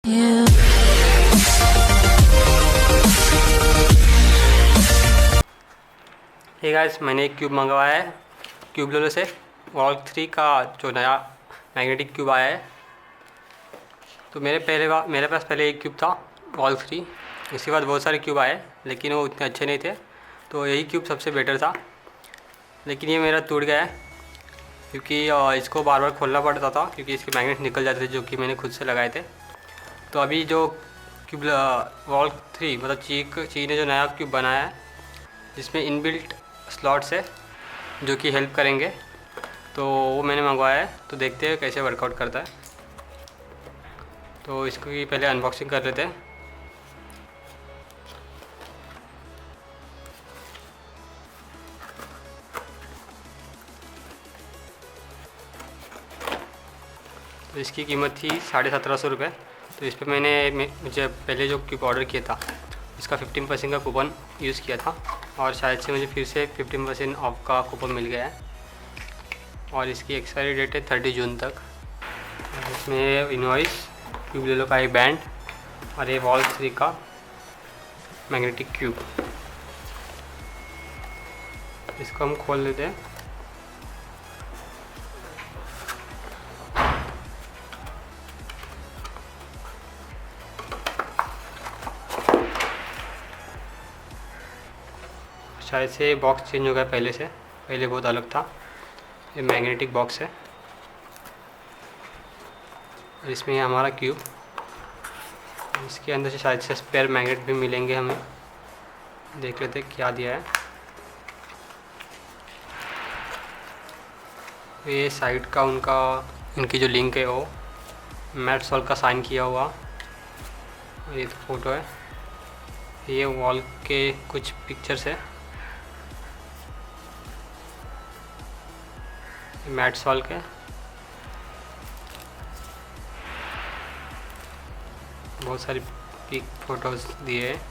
you. Hey guys, मैंने एक cube मंगवाया है क्यूब लोलो से। वॉल्क 3 का जो नया मैग्नेटिक क्यूब आया है। तो मेरे पास पहले एक क्यूब था वॉल्क 3। इसके बाद बहुत सारे क्यूब आए लेकिन वो उतने अच्छे नहीं थे, तो यही क्यूब सबसे बेटर था। लेकिन ये मेरा टूट गया है क्योंकि इसको बार बार खोलना पड़ता था, क्योंकि इसके मैग्नेट निकल जाते थे जो कि मैंने खुद से लगाए थे। तो अभी जो क्यूब वॉल्क 3 मतलब ची ने जो नया क्यूब बनाया है, जिसमें इनबिल्ट स्लॉट्स है जो कि हेल्प करेंगे, तो वो मैंने मंगवाया है। तो देखते हैं कैसे वर्कआउट करता है। तो इसको की पहले अनबॉक्सिंग कर लेते हैं। तो इसकी कीमत थी 1750 रुपये। तो इस पर मुझे पहले जो क्यूब ऑर्डर किया था इसका 15% का कूपन यूज़ किया था, और शायद से मुझे फिर से 15% ऑफ का कूपन मिल गया है। और इसकी एक्सपायरी डेट है 30 जून तक। इसमें इनवॉइस, क्यूब लोलो का एक बैंड और ये वॉल्क 3 का मैग्नेटिक क्यूब। इसको हम खोल लेते हैं। शायद से बॉक्स चेंज हो गया पहले से, पहले बहुत अलग था। ये मैग्नेटिक बॉक्स है और इसमें है हमारा क्यूब। इसके अंदर से शायद से स्पेयर मैग्नेट भी मिलेंगे हमें। देख लेते हैं क्या दिया है। ये साइड का इनकी जो लिंक है वो मैट सॉल्व का साइन किया हुआ, ये तो फोटो है। ये वॉल के कुछ पिक्चर्स है, मैट सॉल्व के। बहुत सारी पिक फोटोज दिए हैं।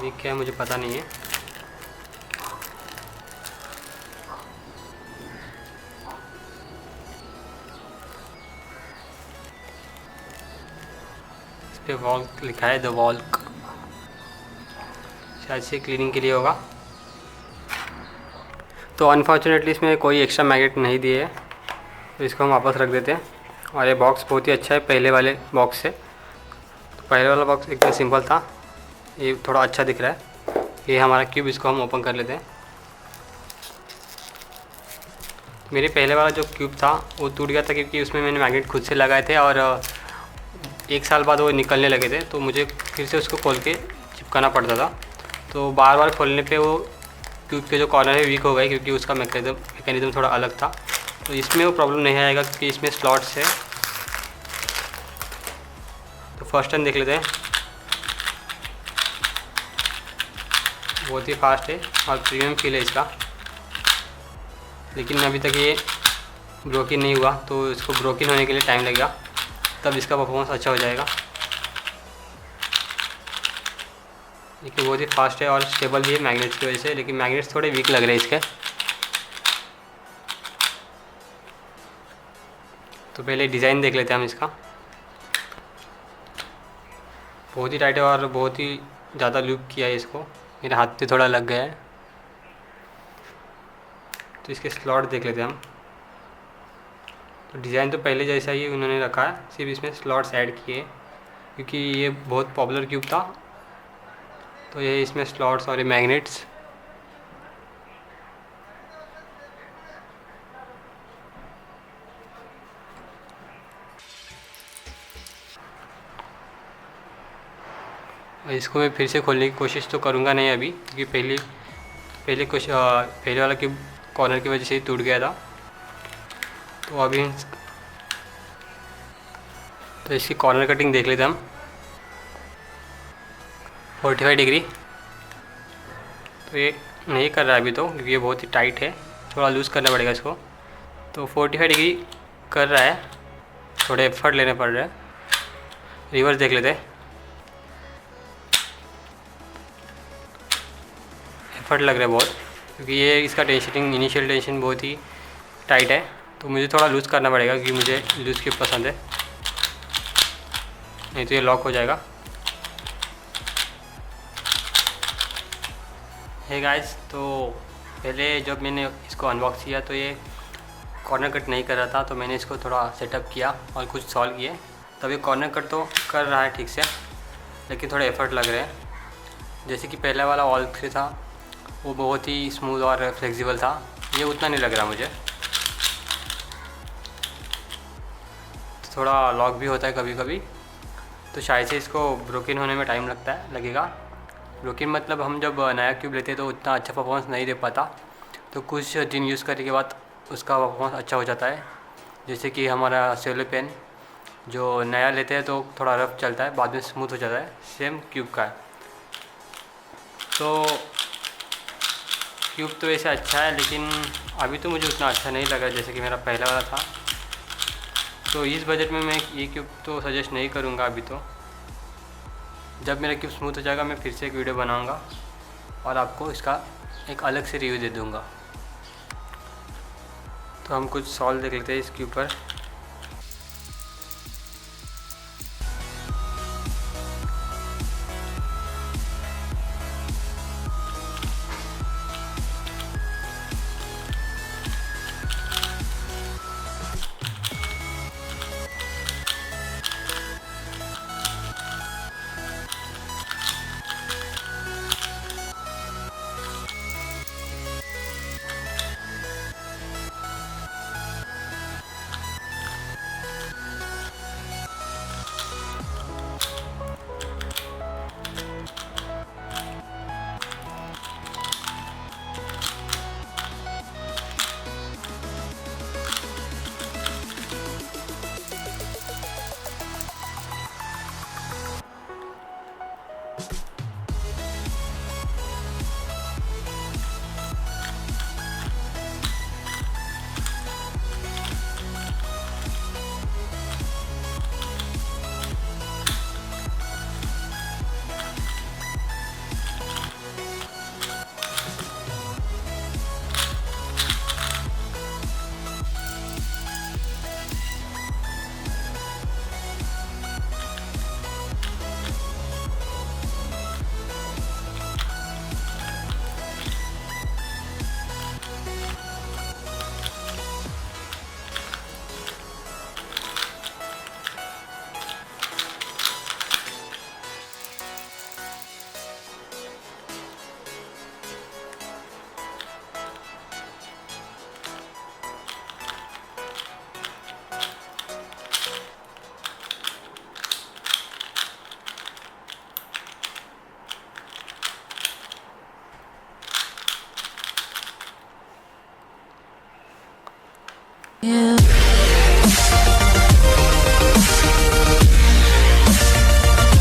ये क्या है मुझे पता नहीं है। इस पे वॉल्क लिखा है, द वॉल्क। शायद से क्लीनिंग के लिए होगा। तो अनफॉर्चुनेटली इसमें कोई एक्स्ट्रा मैग्नेट नहीं दिए है, तो इसको हम वापस रख देते हैं। और ये बॉक्स बहुत ही अच्छा है पहले वाले बॉक्स से। तो पहले वाला बॉक्स एकदम सिंपल था, ये थोड़ा अच्छा दिख रहा है। ये हमारा क्यूब, इसको हम ओपन कर लेते हैं। मेरे पहले वाला जो क्यूब था वो टूट गया था क्योंकि उसमें मैंने मैग्नेट खुद से लगाए थे, और 1 साल बाद वो निकलने लगे थे, तो मुझे फिर से उसको खोल के चिपकाना पड़ता था। तो बार बार खोलने पे वो क्यूब के जो कॉर्नर है वीक हो गए, क्योंकि उसका मैकेनिज़्म थोड़ा अलग था। तो इसमें वो प्रॉब्लम नहीं आएगा क्योंकि इसमें स्लॉट्स है। तो फर्स्ट टाइम देख लेते हैं। बहुत ही फास्ट है और प्रीमियम फील है इसका, लेकिन अभी तक ये ब्रोकन नहीं हुआ, तो इसको ब्रोकन होने के लिए टाइम लगेगा, तब इसका परफॉर्मेंस अच्छा हो जाएगा। लेकिन बहुत ही फास्ट है और स्टेबल भी है मैग्नेट्स की वजह से, लेकिन मैग्नेट्स थोड़े वीक लग रहे हैं इसके। तो पहले डिज़ाइन देख लेते हैं हम इसका। बहुत ही टाइट है और बहुत ही ज़्यादा लूप किया है इसको, मेरे हाथ पे थोड़ा लग गया है। तो इसके स्लॉट देख लेते हैं हम। तो डिज़ाइन तो पहले जैसा ही उन्होंने रखा है, सिर्फ इसमें स्लॉट्स ऐड किए क्योंकि ये बहुत पॉपुलर क्यूब था। तो ये इसमें स्लॉट्स और ये मैग्नेट्स। इसको मैं फिर से खोलने की कोशिश तो करूँगा नहीं अभी, क्योंकि पहले वाला क्यूब कॉर्नर की वजह से ही टूट गया था। तो अभी तो इसकी कॉर्नर कटिंग देख लेते हैं हम। 45 डिग्री। तो ये नहीं कर रहा है अभी तो, क्योंकि ये बहुत ही टाइट है, थोड़ा लूज़ करना पड़ेगा इसको। तो 45 डिग्री कर रहा है, थोड़े एफर्ट लेने पड़ रहे हैं। रिवर्स देख लेते हैं। एफर्ट लग रहा है बहुत, क्योंकि ये इसका टेंशनिंग इनिशियल टेंशन बहुत ही टाइट है। तो मुझे थोड़ा लूज़ करना पड़ेगा क्योंकि मुझे लूज़ क्यूब पसंद है, नहीं तो ये लॉक हो जाएगा। हे गाइस, तो पहले जब मैंने इसको अनबॉक्स किया तो ये कॉर्नर कट नहीं कर रहा था, तो मैंने इसको थोड़ा सेटअप किया और कुछ सॉल्व किए, तब ये कॉर्नर कट तो कर रहा है ठीक से, लेकिन थोड़े एफर्ट लग रहे हैं। जैसे कि पहला वाला ऑल 3 था वो बहुत ही स्मूथ और फ्लेक्सिबल था, ये उतना नहीं लग रहा मुझे। थोड़ा लॉक भी होता है कभी कभी, तो शायद से इसको ब्रोकन होने में टाइम लगेगा। ब्रोकन मतलब हम जब नया क्यूब लेते हैं तो उतना अच्छा परफॉर्मेंस नहीं दे पाता, तो कुछ दिन यूज़ करने के बाद उसका परफॉर्मेंस अच्छा हो जाता है। जैसे कि हमारा सेलो पेन जो नया लेते हैं तो थोड़ा रफ चलता है, बाद में स्मूथ हो जाता है, सेम क्यूब का है। तो क्यूब तो वैसे अच्छा है, लेकिन अभी तो मुझे उतना अच्छा नहीं लगा जैसे कि मेरा पहला वाला था। तो इस बजट में मैं ये क्यूब तो सजेस्ट नहीं करूँगा अभी। तो जब मेरा क्यूब स्मूथ हो जाएगा मैं फिर से एक वीडियो बनाऊँगा और आपको इसका एक अलग से रिव्यू दे दूँगा। तो हम कुछ सॉल्व देख लेते हैं इस क्यूब पर।